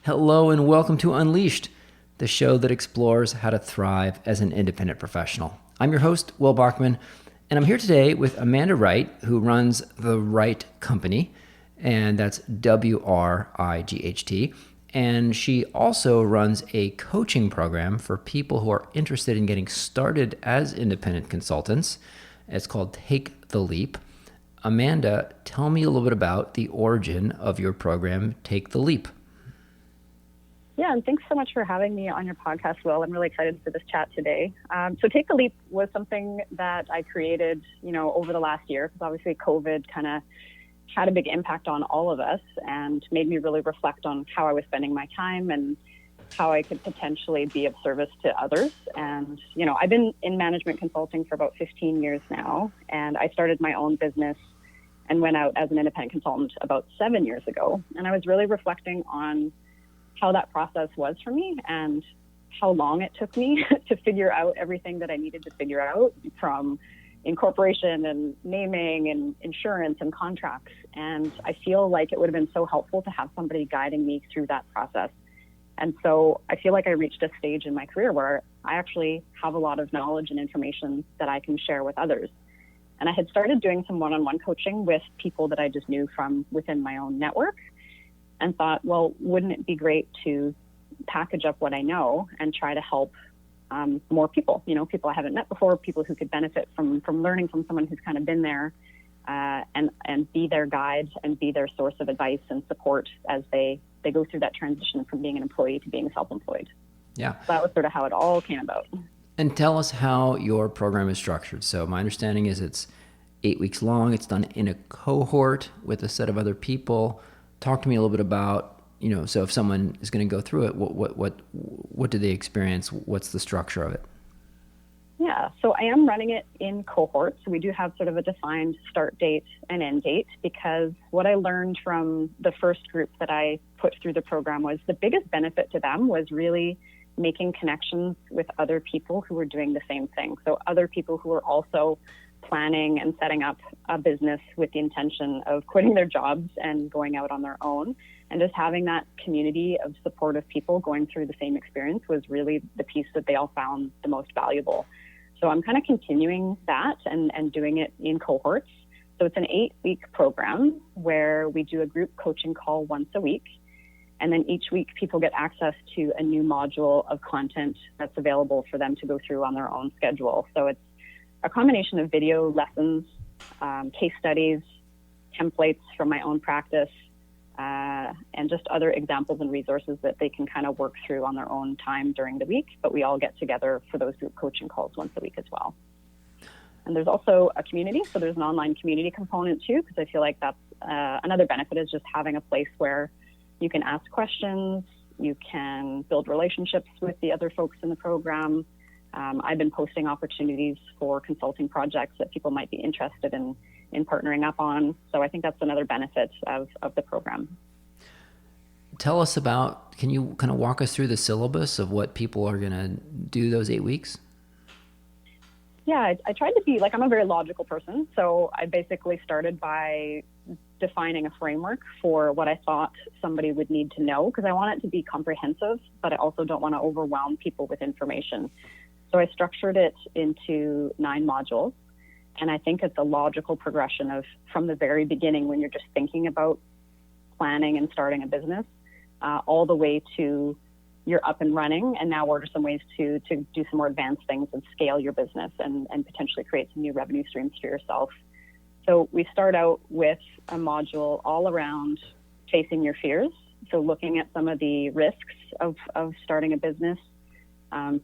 Hello and welcome to Unleashed, the show that explores how to thrive as an independent professional. I'm your host, Will Bachman, and I'm here today with Amanda Wright, who runs the Wright Company, and that's Wright. And she also runs a coaching program for people who are interested in getting started as independent consultants. It's called Take the Leap. Amanda, tell me a little bit about the origin of your program, Take the Leap. Yeah, and thanks so much for having me on your podcast, Will. I'm really excited for this chat today. So Take the Leap was something that I created, over the last year, because obviously COVID kind of had a big impact on all of us and made me really reflect on how I was spending my time and how I could potentially be of service to others. And, I've been in management consulting for about 15 years now, and I started my own business and went out as an independent consultant about 7 years ago. And I was really reflecting on how that process was for me and how long it took me to figure out everything that I needed to figure out, from incorporation and naming and insurance and contracts. And I feel like it would have been so helpful to have somebody guiding me through that process. And so I feel like I reached a stage in my career where I actually have a lot of knowledge and information that I can share with others. And I had started doing some one-on-one coaching with people that I just knew from within my own network, and thought, well, wouldn't it be great to package up what I know and try to help more people, people I haven't met before, people who could benefit from learning from someone who's kind of been there, and be their guide and be their source of advice and support as they go through that transition from being an employee to being self-employed. Yeah. So that was sort of how it all came about. And tell us how your program is structured. So my understanding is it's 8 weeks long. It's done in a cohort with a set of other people. Talk to me a little bit about, so if someone is going to go through it, what do they experience? What's the structure of it? Yeah, so I am running it in cohorts. So we do have sort of a defined start date and end date, because what I learned from the first group that I put through the program was the biggest benefit to them was really making connections with other people who were doing the same thing. So other people who were also planning and setting up a business with the intention of quitting their jobs and going out on their own. And just having that community of supportive people going through the same experience was really the piece that they all found the most valuable. So I'm kind of continuing that and doing it in cohorts. So it's an 8-week program where we do a group coaching call once a week. And then each week people get access to a new module of content that's available for them to go through on their own schedule. So it's a combination of video lessons, case studies, templates from my own practice, and just other examples and resources that they can kind of work through on their own time during the week. But we all get together for those group coaching calls once a week as well. And there's also a community. So there's an online community component too, because I feel like that's another benefit, is just having a place where you can ask questions, you can build relationships with the other folks in the program. I've been posting opportunities for consulting projects that people might be interested in partnering up on. So I think that's another benefit of the program. Tell us about, can you kind of walk us through the syllabus of what people are going to do those 8 weeks? Yeah, I tried to be, I'm a very logical person. So I basically started by defining a framework for what I thought somebody would need to know, because I want it to be comprehensive, but I also don't want to overwhelm people with information. So I structured it into 9 modules, and I think it's a logical progression of, from the very beginning when you're just thinking about planning and starting a business, all the way to you're up and running, and now what are some ways to do some more advanced things and scale your business and potentially create some new revenue streams for yourself. So we start out with a module all around facing your fears. So looking at some of the risks of starting a business,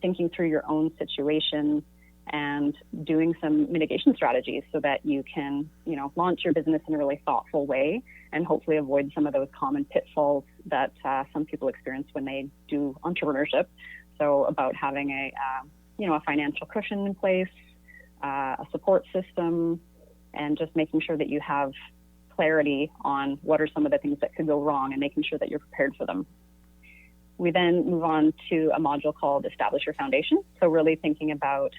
thinking through your own situation, and doing some mitigation strategies so that you can, launch your business in a really thoughtful way and hopefully avoid some of those common pitfalls that some people experience when they do entrepreneurship. So about having a financial cushion in place, a support system, and just making sure that you have clarity on what are some of the things that could go wrong and making sure that you're prepared for them. We then move on to a module called Establish Your Foundation. So really thinking about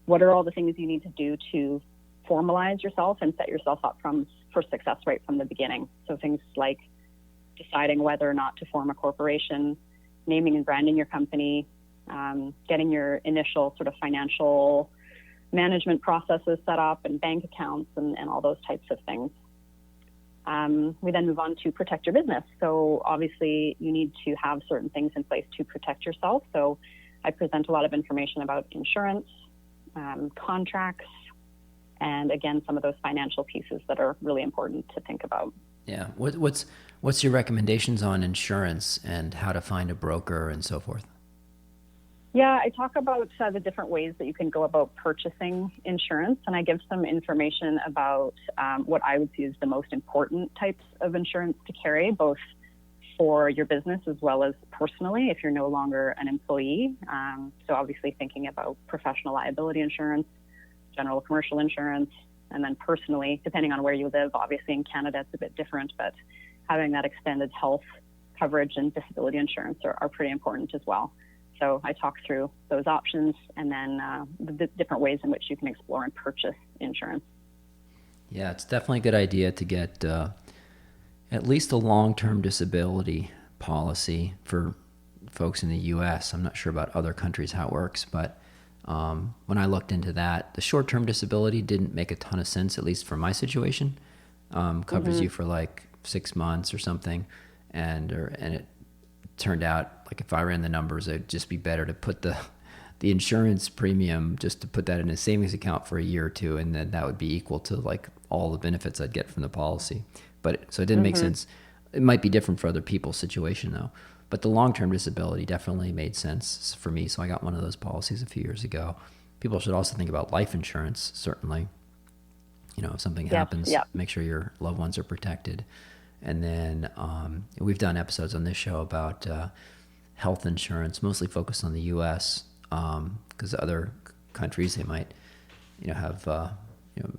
what are all the things you need to do to formalize yourself and set yourself up for success right from the beginning. So things like deciding whether or not to form a corporation, naming and branding your company, getting your initial sort of financial management processes set up and bank accounts and all those types of things. We then move on to protect your business. So obviously you need to have certain things in place to protect yourself. So I present a lot of information about insurance, contracts, and again, some of those financial pieces that are really important to think about. Yeah. What's your recommendations on insurance and how to find a broker and so forth? Yeah, I talk about the different ways that you can go about purchasing insurance, and I give some information about what I would see as the most important types of insurance to carry, both for your business as well as personally if you're no longer an employee. So obviously thinking about professional liability insurance, general commercial insurance, and then personally, depending on where you live, obviously in Canada it's a bit different, but having that extended health coverage and disability insurance are pretty important as well. So I talk through those options and then the different ways in which you can explore and purchase insurance. Yeah, it's definitely a good idea to get at least a long-term disability policy for folks in the U.S. I'm not sure about other countries how it works, but when I looked into that, the short-term disability didn't make a ton of sense, at least for my situation. Covers you for like 6 months or something, and it turned out like if I ran the numbers, it'd just be better to put the insurance premium, just to put that in a savings account for a year or two, and then that would be equal to like all the benefits I'd get from the policy. So it didn't make sense. It might be different for other people's situation though. But the long-term disability definitely made sense for me. So I got one of those policies a few years ago. People should also think about life insurance, certainly. You know, if something happens, make sure your loved ones are protected. And then we've done episodes on this show about health insurance, mostly focused on the U.S. Because other countries, they might, have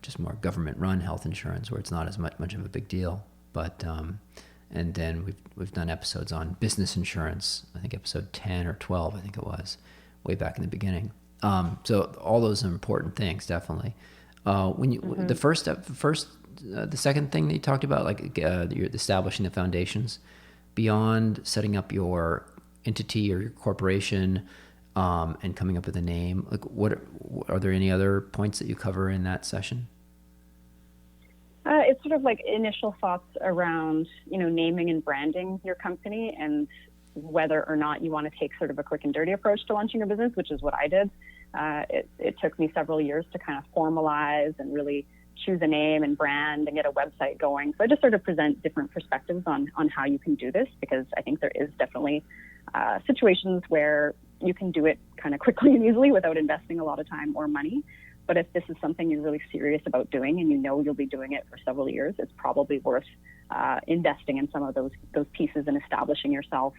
just more government-run health insurance where it's not as much of a big deal. But and then we've done episodes on business insurance. I think episode 10 or 12, I think it was, way back in the beginning. So all those are important things, definitely. When you the second thing that you talked about, like you're establishing the foundations, beyond setting up your entity or your corporation and coming up with a name, like what are there any other points that you cover in that session? It's sort of like initial thoughts around, naming and branding your company and whether or not you want to take sort of a quick and dirty approach to launching your business, which is what I did. It took me several years to kind of formalize and really choose a name and brand and get a website going. So I just sort of present different perspectives on how you can do this, because I think there is definitely situations where you can do it kind of quickly and easily without investing a lot of time or money. But if this is something you're really serious about doing and you'll be doing it for several years, it's probably worth investing in some of those pieces and establishing yourself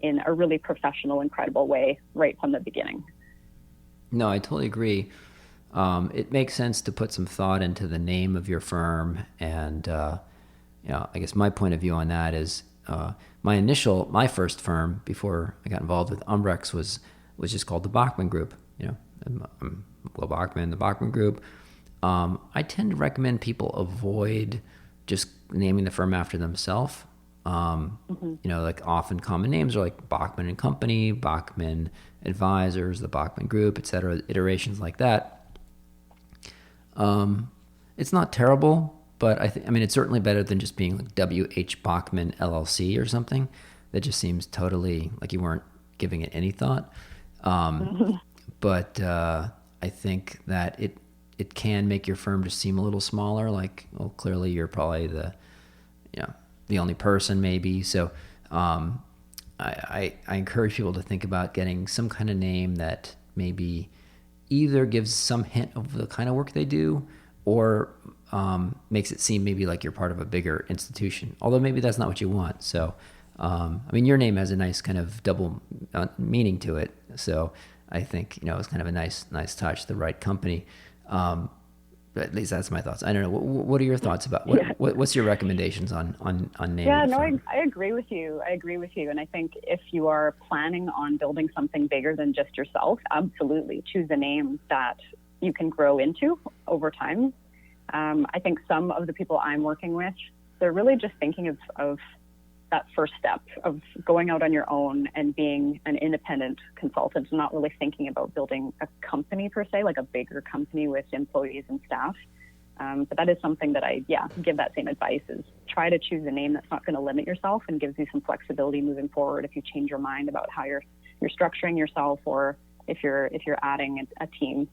in a really professional, incredible way right from the beginning. No, I totally agree. It makes sense to put some thought into the name of your firm. And, I guess my point of view on that is my first firm before I got involved with Umbrex was just called the Bachman Group. I'm Will Bachman, the Bachman Group. I tend to recommend people avoid just naming the firm after themselves. Like often common names are like Bachman and Company, Bachman Advisors, the Bachman Group, etc. Iterations like that. It's not terrible, but it's certainly better than just being like W.H. Bachman LLC or something. That just seems totally like you weren't giving it any thought. But I think that it can make your firm just seem a little smaller. Like, well, clearly you're probably the only person maybe. So I encourage people to think about getting some kind of name that maybe either gives some hint of the kind of work they do or makes it seem maybe like you're part of a bigger institution. Although maybe that's not what you want. So, your name has a nice kind of double meaning to it. So I think, it's kind of a nice touch, the Wright company. But at least that's my thoughts. I don't know. What are your thoughts about what's your recommendations on naming? Yeah, no, I agree with you. And I think if you are planning on building something bigger than just yourself, absolutely choose a name that you can grow into over time. I think some of the people I'm working with, they're really just thinking of that first step of going out on your own and being an independent consultant, and not really thinking about building a company per se, like a bigger company with employees and staff. But that is something that I give that same advice, is try to choose a name that's not going to limit yourself and gives you some flexibility moving forward if you change your mind about how you're structuring yourself, or if you're adding a team.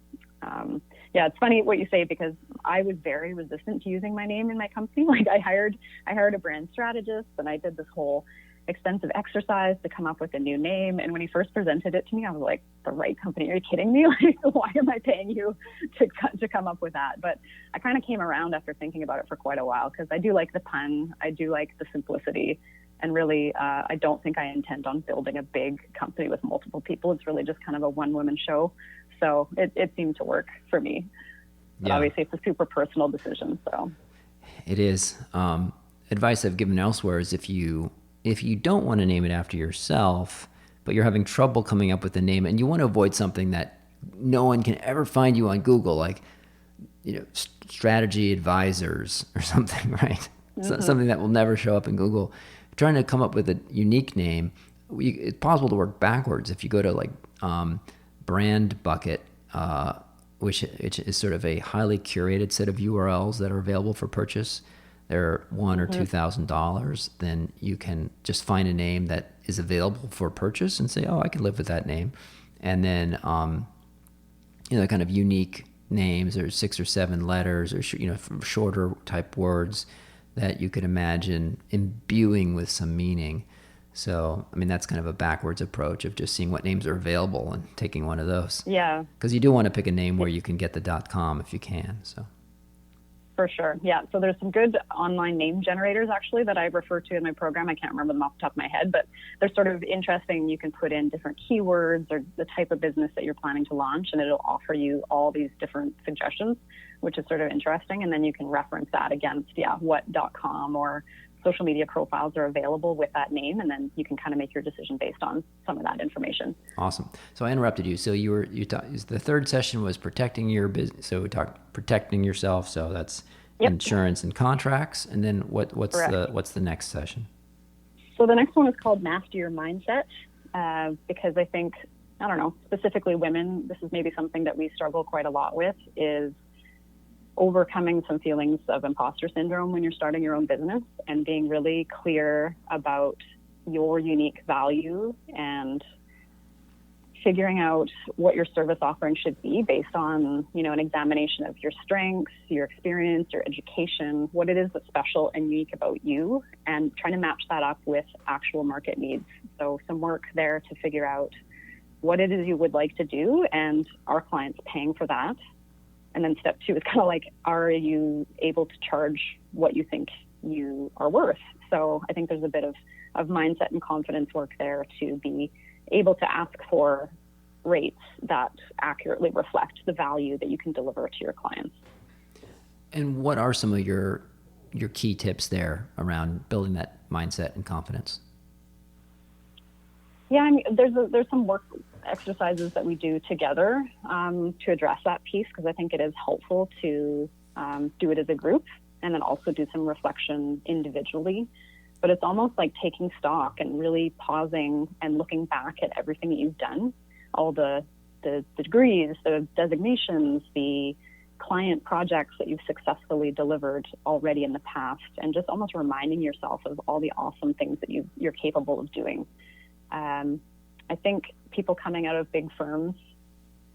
It's funny what you say, because I was very resistant to using my name in my company. Like I hired a brand strategist, and I did this whole extensive exercise to come up with a new name. And when he first presented it to me, I was like, the Wright company, are you kidding me? Like, why am I paying you to come up with that? But I kind of came around after thinking about it for quite a while, because I do like the pun. I do like the simplicity. And really, I don't think I intend on building a big company with multiple people. It's really just kind of a one-woman show. So it seemed to work for me. But obviously, it's a super personal decision. So it is. Advice I've given elsewhere is if you don't want to name it after yourself, but you're having trouble coming up with a name, and you want to avoid something that no one can ever find you on Google, like strategy advisors or something, right? Mm-hmm. Something that will never show up in Google. Trying to come up with a unique name, it's possible to work backwards. If you go to like Brand Bucket, which is sort of a highly curated set of URLs that are available for purchase, they're $1,000 or $2,000. Then you can just find a name that is available for purchase and say, "Oh, I can live with that name." And then kind of unique names, or 6 or 7 letters, or shorter type words that you could imagine imbuing with some meaning. So, I mean, that's kind of a backwards approach of just seeing what names are available and taking one of those. Yeah. Because you do want to pick a name where you can get the .com if you can. So. For sure. Yeah. So there's some good online name generators actually that I refer to in my program. I can't remember them off the top of my head, but they're sort of interesting. You can put in different keywords or the type of business that you're planning to launch, and it'll offer you all these different suggestions, which is sort of interesting. And then you can reference that against, what .com or social media profiles are available with that name, and then you can kind of make your decision based on some of that information. Awesome. So I interrupted you. So the third session was protecting your business. So we talked protecting yourself. So that's insurance and contracts. And then what's the next session? So the next one is called Master Your Mindset, because I think, I don't know, specifically women, this is maybe something that we struggle quite a lot with, is overcoming some feelings of imposter syndrome when you're starting your own business, and being really clear about your unique value and figuring out what your service offering should be based on, an examination of your strengths, your experience, your education, what it is that's special and unique about you, and trying to match that up with actual market needs. So some work there to figure out what it is you would like to do, and are clients paying for that? And then step 2 is kind of like, are you able to charge what you think you are worth? So I think there's a bit of mindset and confidence work there to be able to ask for rates that accurately reflect the value that you can deliver to your clients. And what are some of your key tips there around building that mindset and confidence? Yeah, I mean, there's some work exercises that we do together to address that piece, because I think it is helpful to do it as a group, and then also do some reflection individually. But it's almost like taking stock and really pausing and looking back at everything that you've done, all the degrees, the designations, the client projects that you've successfully delivered already in the past, and just almost reminding yourself of all the awesome things that you're capable of doing. I think people coming out of big firms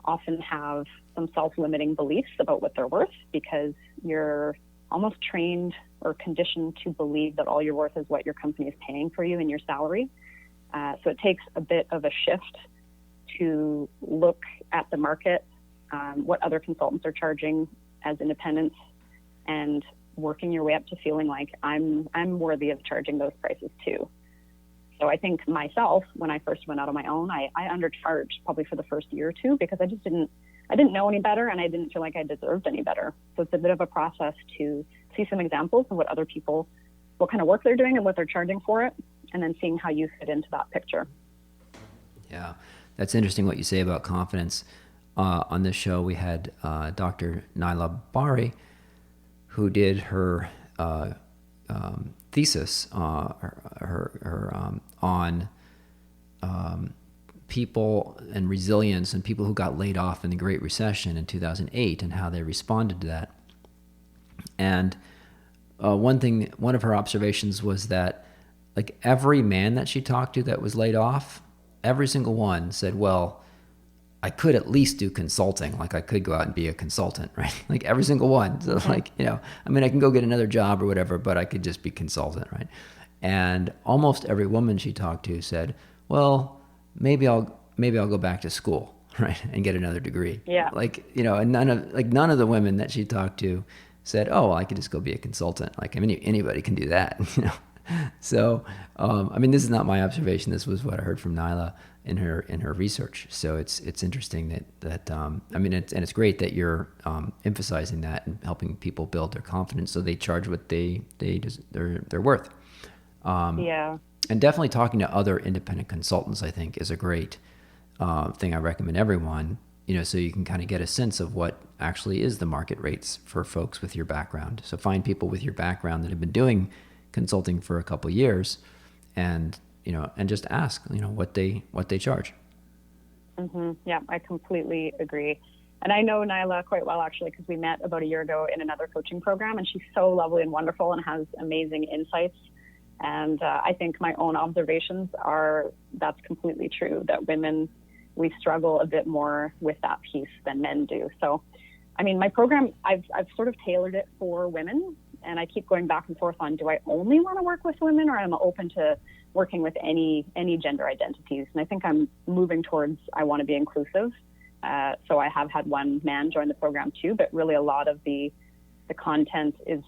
often have some self-limiting beliefs about what they're worth, because you're almost trained or conditioned to believe that all you're worth is what your company is paying for you in your salary. So it takes a bit of a shift to look at the market, what other consultants are charging as independents, and working your way up to feeling like I'm worthy of charging those prices too. So I think myself, when I first went out on my own, I undercharged probably for the first year or two, because I didn't know any better, and I didn't feel like I deserved any better. So it's a bit of a process to see some examples of what other people, what kind of work they're doing and what they're charging for it, and then seeing how you fit into that picture. Yeah, that's interesting what you say about confidence. On this show, we had Dr. Naila Bari, who did her thesis, on people and resilience and people who got laid off in the Great Recession in 2008 and how they responded to that. And one of her observations was that like every man that she talked to that was laid off, every single one said, well, I could at least do consulting. Like I could go out and be a consultant, right? Like every single one. So like, I mean, I can go get another job or whatever, but I could just be consultant, right? And almost every woman she talked to said, well, maybe I'll go back to school, right? And get another degree. Yeah. Like, and none of the women that she talked to said, oh, well, I could just go be a consultant. Like, I mean, anybody can do that, So, I mean, this is not my observation. This was what I heard from Nyla in her research. So it's interesting that I mean, it's great that you're emphasizing that and helping people build their confidence so they charge what they're worth. Yeah. And definitely talking to other independent consultants, I think, is a great thing I recommend everyone, so you can kind of get a sense of what actually is the market rates for folks with your background. So find people with your background that have been doing consulting for a couple of years and just ask, what they charge. Mm-hmm. Yeah, I completely agree. And I know Nyla quite well, actually, because we met about a year ago in another coaching program, and she's so lovely and wonderful and has amazing insights. And I think my own observations are that's completely true, that women, we struggle a bit more with that piece than men do. So, I mean, my program, I've sort of tailored it for women, and I keep going back and forth on, do I only want to work with women, or am I open to working with any gender identities? And I think I'm moving towards, I want to be inclusive. So I have had one man join the program too, but really a lot of the content is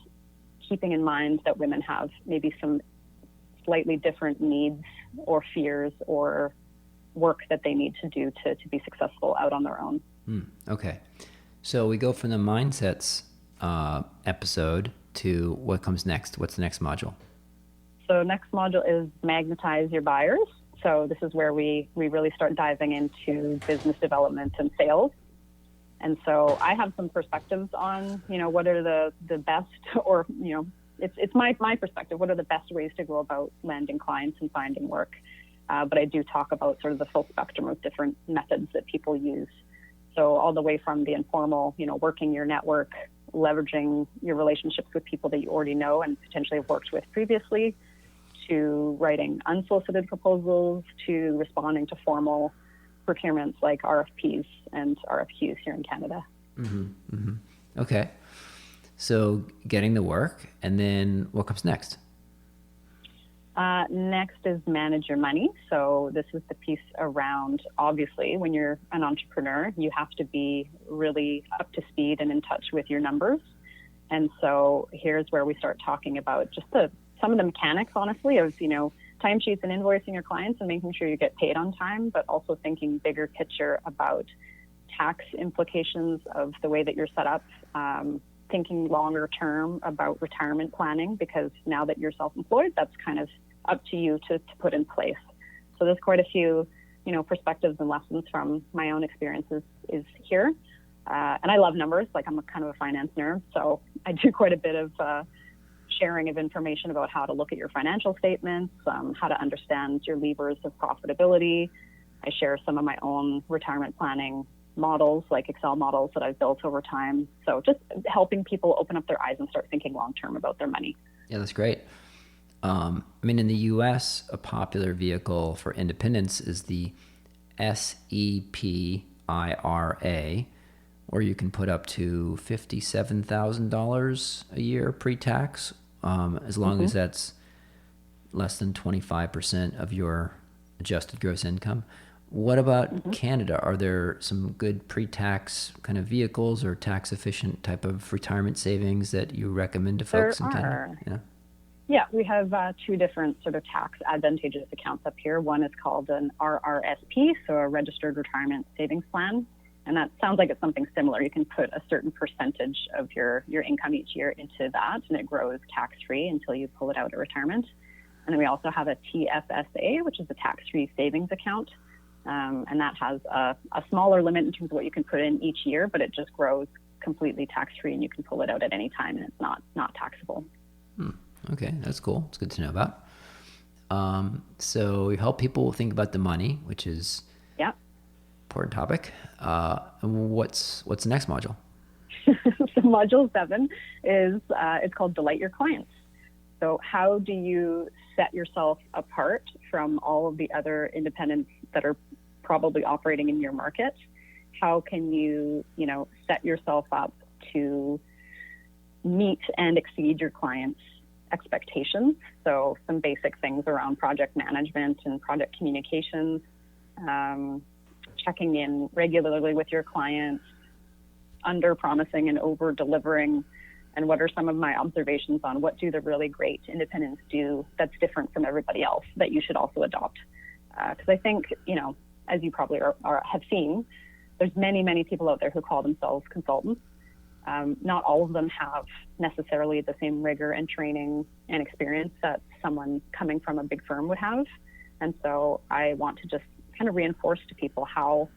keeping in mind that women have maybe some slightly different needs or fears or work that they need to do to be successful out on their own. Okay. So we go from the mindsets episode to what comes next. What's the next module? So next module is Magnetize Your Buyers. So this is where we really start diving into business development and sales. And so I have some perspectives on, what are the best, or, it's my perspective, what are the best ways to go about landing clients and finding work. But I do talk about sort of the full spectrum of different methods that people use. So all the way from the informal, working your network, leveraging your relationships with people that you already know and potentially have worked with previously, to writing unsolicited proposals, to responding to formal procurements like RFPs and RFQs here in Canada. Mm-hmm. Mm-hmm. Okay. So getting the work, and then what comes next? Next is manage your money. So this is the piece around, obviously, when you're an entrepreneur, you have to be really up to speed and in touch with your numbers. And so here's where we start talking about just some of the mechanics, honestly, of, timesheets and invoicing your clients and making sure you get paid on time, but also thinking bigger picture about tax implications of the way that you're set up, thinking longer term about retirement planning, because now that you're self-employed, that's kind of up to you to put in place. So there's quite a few, perspectives and lessons from my own experiences is here. And I love numbers. Like, I'm kind of a finance nerd, so I do quite a bit of sharing of information about how to look at your financial statements, how to understand your levers of profitability. I share some of my own retirement planning models, like Excel models that I've built over time. So just helping people open up their eyes and start thinking long-term about their money. Yeah, that's great. I mean, in the U.S., a popular vehicle for independence is the SEPIRA, where you can put up to $57,000 a year pre-tax, as long as that's less than 25% of your adjusted gross income. What about Canada? Are there some good pre-tax kind of vehicles or tax-efficient type of retirement savings that you recommend to folks in Canada? Yeah, we have two different sort of tax advantageous accounts up here. One is called an Rrsp, so a registered retirement savings plan. And that sounds like it's something similar. You can put a certain percentage of your income each year into that, and it grows tax-free until you pull it out at retirement. And then we also have a TFSA, which is a tax-free savings account. And that has a smaller limit in terms of what you can put in each year, but it just grows completely tax-free, and you can pull it out at any time, and it's not taxable. Okay, that's cool. It's good to know about. So you help people think about the money, which is Yeah. important topic. And what's the next module? So module 7 is it's called Delight Your Clients. So how do you set yourself apart from all of the other independents that are probably operating in your market? How can you, set yourself up to meet and exceed your clients' expectations? So some basic things around project management and project communications, checking in regularly with your clients, under promising and over delivering, and what are some of my observations on what do the really great independents do that's different from everybody else that you should also adopt. Because I think, as you probably have seen, there's many people out there who call themselves consultants. Not all of them have necessarily the same rigor and training and experience that someone coming from a big firm would have. And so I want to just kind of reinforce to people how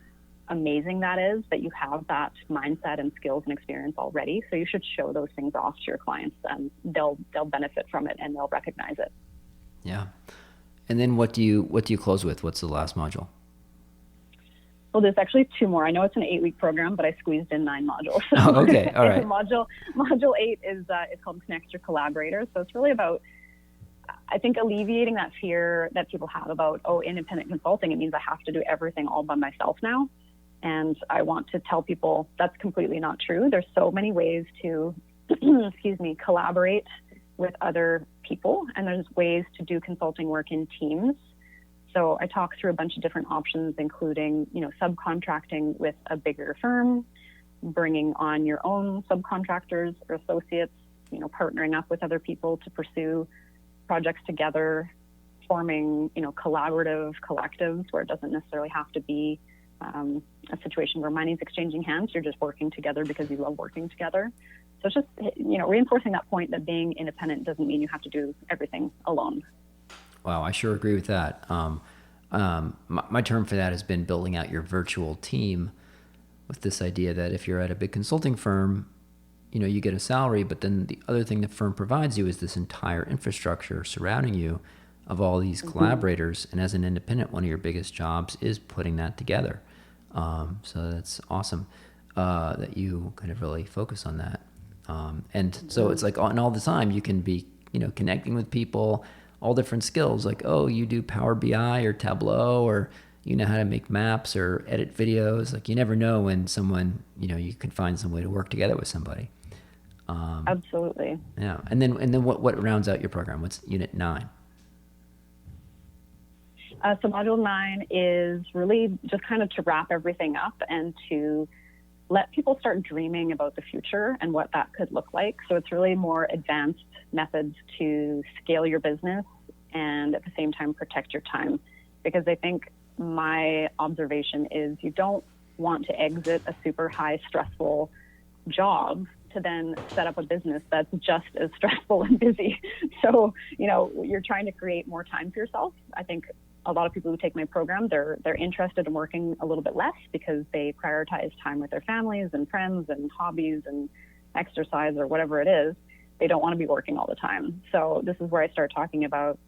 amazing that is, that you have that mindset and skills and experience already. So you should show those things off to your clients, and they'll benefit from it and they'll recognize it. Yeah. And then what do you close with? What's the last module? Well, there's actually 2 more. I know it's an 8-week program, but I squeezed in 9 modules. Oh, okay. All right. Module 8 is it's called Connect Your Collaborators. So it's really about, I think, alleviating that fear that people have about, independent consulting, it means I have to do everything all by myself now. And I want to tell people that's completely not true. There's so many ways to, collaborate with other people, and there's ways to do consulting work in teams. So I talk through a bunch of different options, including, subcontracting with a bigger firm, bringing on your own subcontractors or associates, partnering up with other people to pursue projects together, forming, collaborative collectives where it doesn't necessarily have to be a situation where money's exchanging hands. You're just working together because you love working together. So it's just, reinforcing that point that being independent doesn't mean you have to do everything alone. Wow, I sure agree with that. My term for that has been building out your virtual team, with this idea that if you're at a big consulting firm, you get a salary, but then the other thing the firm provides you is this entire infrastructure surrounding you of all these collaborators. And as an independent, one of your biggest jobs is putting that together. So that's awesome that you kind of really focus on that. And so it's like all the time you can be, connecting with people, all different skills, like, you do Power BI or Tableau, or you know how to make maps or edit videos. Like, you never know when someone, you can find some way to work together with somebody. Absolutely. Yeah. And then what rounds out your program? What's Unit 9? So Module 9 is really just kind of to wrap everything up and to let people start dreaming about the future and what that could look like. So it's really more advanced methods to scale your business and at the same time protect your time. Because I think my observation is you don't want to exit a super high stressful job to then set up a business that's just as stressful and busy. So, you're trying to create more time for yourself. I think a lot of people who take my program, they're interested in working a little bit less because they prioritize time with their families and friends and hobbies and exercise or whatever it is. They don't want to be working all the time. So this is where I start talking about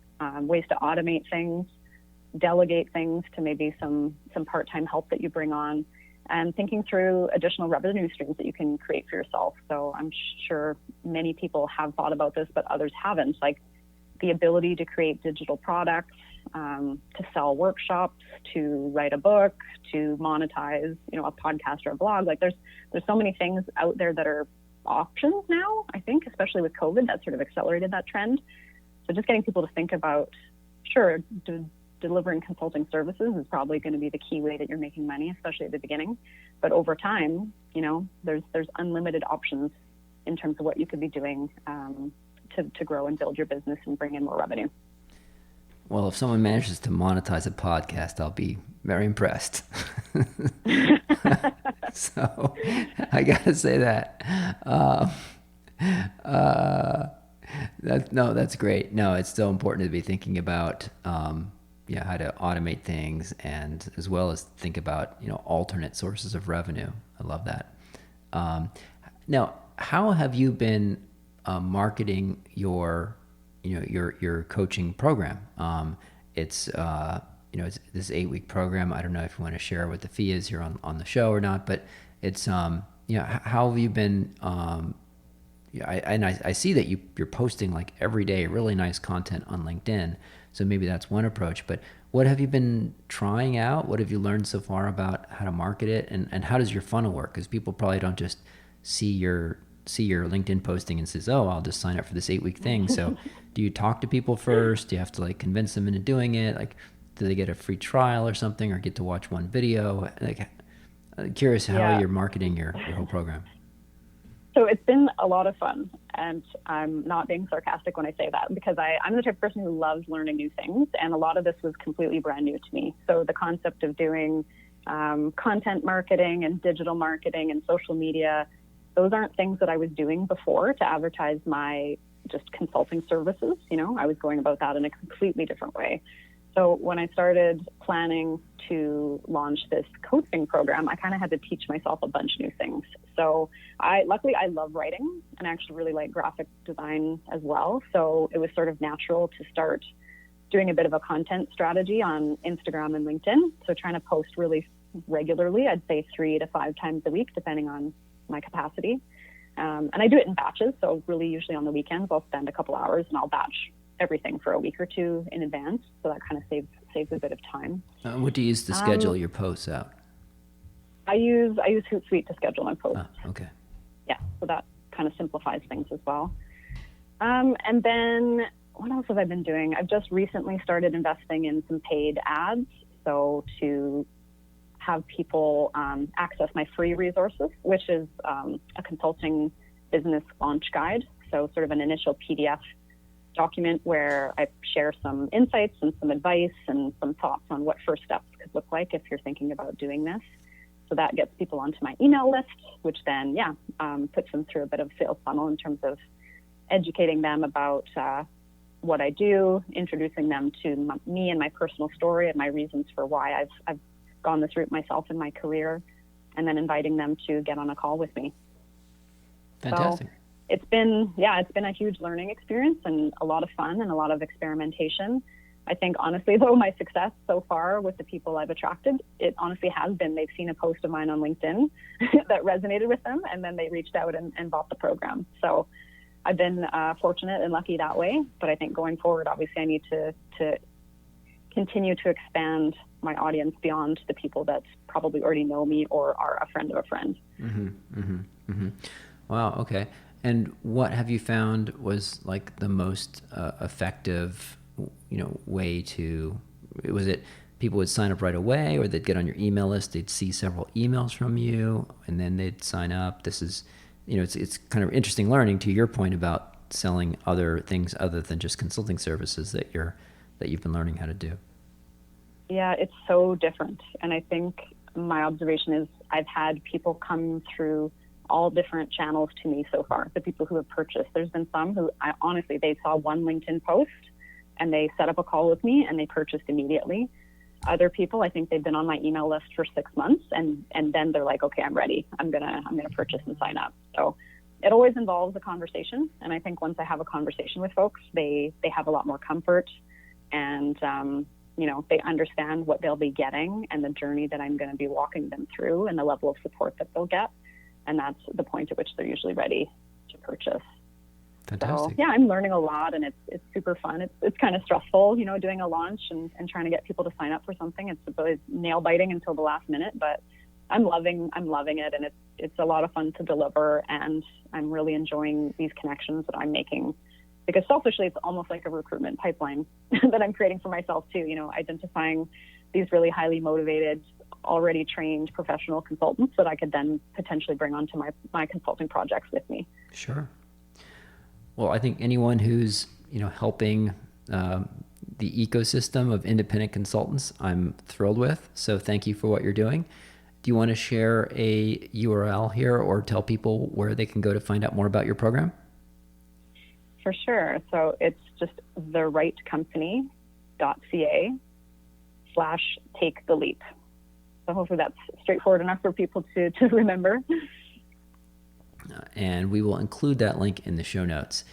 ways to automate things, delegate things to maybe some part-time help that you bring on, and thinking through additional revenue streams that you can create for yourself. So I'm sure many people have thought about this, but others haven't, like the ability to create digital products, to sell workshops, to write a book, to monetize, a podcast or a blog. Like there's so many things out there that are options now, I think, especially with COVID, that sort of accelerated that trend. So just getting people to think about, sure, delivering consulting services is probably going to be the key way that you're making money, especially at the beginning. But over time, there's unlimited options in terms of what you could be doing to grow and build your business and bring in more revenue. Well, if someone manages to monetize a podcast, I'll be very impressed. So I got to say that. That's great. No, it's still important to be thinking about how to automate things, and as well as think about alternate sources of revenue. I love that. Now, how have you been marketing your your coaching program. It's it's this 8-week program. I don't know if you want to share what the fee is here on the show or not, but it's how have you been? I see that you're posting like every day really nice content on LinkedIn. So maybe that's one approach. But what have you been trying out? What have you learned so far about how to market it, and how does your funnel work? Because people probably don't just see your LinkedIn posting and says, "Oh, I'll just sign up for this 8-week thing." So, do you talk to people first? Do you have to like convince them into doing it? Like, do they get a free trial or something, or get to watch one video? Like, I'm curious how you're marketing your whole program. So it's been a lot of fun, and I'm not being sarcastic when I say that, because I'm the type of person who loves learning new things, and a lot of this was completely brand new to me. So the concept of doing content marketing and digital marketing and social media, those aren't things that I was doing before to advertise my just consulting services. I was going about that in a completely different way. So when I started planning to launch this coaching program, I kind of had to teach myself a bunch of new things. So luckily I love writing, and I actually really like graphic design as well. So it was sort of natural to start doing a bit of a content strategy on Instagram and LinkedIn. So trying to post really regularly, I'd say 3 to 5 times a week, depending on my capacity. And I do it in batches. So really usually on the weekends, I'll spend a couple hours and I'll batch everything for a week or two in advance. So that kind of saves a bit of time. What do you use to schedule your posts out? I use Hootsuite to schedule my posts. Oh, okay. Yeah, so that kind of simplifies things as well. And then what else have I been doing? I've just recently started investing in some paid ads. So to have people access my free resources, which is a consulting business launch guide. So sort of an initial PDF document where I share some insights and some advice and some thoughts on what first steps could look like if you're thinking about doing this. So that gets people onto my email list, which then, puts them through a bit of a sales funnel in terms of educating them about what I do, introducing them to me and my personal story and my reasons for why I've gone this route myself in my career, and then inviting them to get on a call with me. Fantastic. So it's been a huge learning experience and a lot of fun and a lot of experimentation. I think honestly, though, my success so far with the people I've attracted, it honestly has been they've seen a post of mine on LinkedIn that resonated with them, and then they reached out and bought the program. So I've been fortunate and lucky that way. But I think going forward, obviously, I need to continue to expand my audience beyond the people that probably already know me or are a friend of a friend. Mm-hmm, mm-hmm, mm-hmm. Wow. Okay. And what have you found was like the most effective, way to? Was it people would sign up right away, or they'd get on your email list, they'd see several emails from you, and then they'd sign up? This is, it's kind of interesting learning, to your point about selling other things other than just consulting services that you've been learning how to do. Yeah, it's so different. And I think my observation is I've had people come through all different channels to me so far, the people who have purchased. There's been some who they saw one LinkedIn post and they set up a call with me and they purchased immediately. Other people, I think they've been on my email list for 6 months and then they're like, okay, I'm ready. I'm gonna purchase and sign up. So it always involves a conversation. And I think once I have a conversation with folks, they have a lot more comfort and, they understand what they'll be getting and the journey that I'm going to be walking them through and the level of support that they'll get. And that's the point at which they're usually ready to purchase. Fantastic. So, I'm learning a lot, and it's super fun. It's kind of stressful, doing a launch and trying to get people to sign up for something. It's about nail biting until the last minute, but I'm loving it, and it's a lot of fun to deliver, and I'm really enjoying these connections that I'm making. Because selfishly, it's almost like a recruitment pipeline that I'm creating for myself too, identifying these really highly motivated, already trained professional consultants that I could then potentially bring onto my consulting projects with me. Sure. Well, I think anyone who's, helping the ecosystem of independent consultants, I'm thrilled with. So thank you for what you're doing. Do you want to share a URL here or tell people where they can go to find out more about your program? For sure. So it's just therightcompany.ca/take-the-leap. So hopefully that's straightforward enough for people to remember. And we will include that link in the show notes.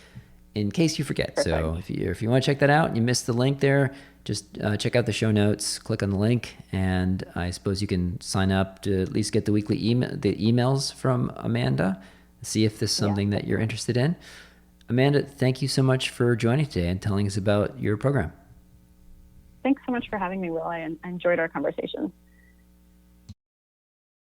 in case you forget. Perfect. So if you want to check that out and you missed the link there, just check out the show notes, click on the link, and I suppose you can sign up to at least get the weekly emails from Amanda, see if this is something that you're interested in. Amanda, thank you so much for joining today and telling us about your program. Thanks so much for having me, Will. I enjoyed our conversation.